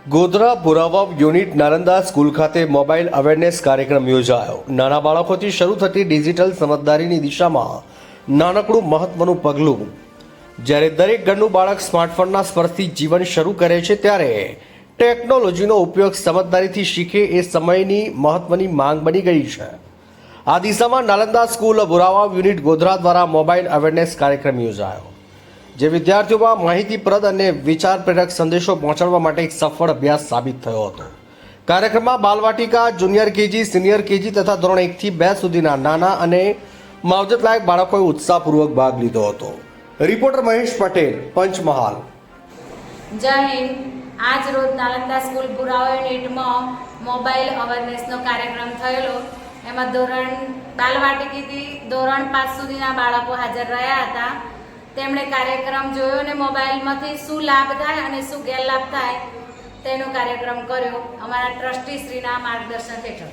ગોધરા પુરાવા unit Nalanda school ખાતે mobile awareness કાર્યક્રમ યોજાયો। નાના બાળકોથી શરૂ થતી ડિજિટલ સમજદારીની દિશામાં નાનકડું મહત્વનું પગલું। જ્યારે દરેક ઘરનું બાળક સ્માર્ટફોનના સ્પર્શથી જીવન શરૂ કરે છે, ત્યારે ટેકનોલોજીનો ઉપયોગ સમજદારીથી શીખે એ સમયની મહત્વની માંગ બની ગઈ છે। આ દિશામાં નાલંદા સ્કૂલ પુરાવા યુનિટ ગોધરા દ્વારા મોબાઈલ અવેરનેસ કાર્યક્રમ યોજાયો, જે વિદ્યાર્થીઓમાં માહિતીપ્રદ અને વિચાર પ્રેરક સંદેશો પહોંચાડવા માટે એક સફળ અભ્યાસ સાબિત થયો હતો। કાર્યક્રમમાં બાલવાટિકા, જુનિયર કેજી, સિનિયર કેજી તથા ધોરણ 1 થી 2 સુધીના નાના અને માવજતલાયક બાળકોએ ઉત્સાહપૂર્વક ભાગ લીધો હતો। રિપોર્ટર મહેશ પટેલ, પંચમહાલ। જય હિન્દ। આજ રોજ નાલંદા સ્કૂલ પુરાવા યુનિટમાં મોબાઈલ અવેરનેસનો કાર્યક્રમ થયેલો। એમાં બાલવાટિકાથી ધોરણ 5 સુધીના બાળકો હાજર રહ્યા હતા। તેમણે કાર્યક્રમ જોયો અને મોબાઈલમાંથી શું લાભ થાય અને શું ગેરલાભ થાય તેનો કાર્યક્રમ કર્યો અમારા ટ્રસ્ટીશ્રીના માર્ગદર્શન હેઠળ।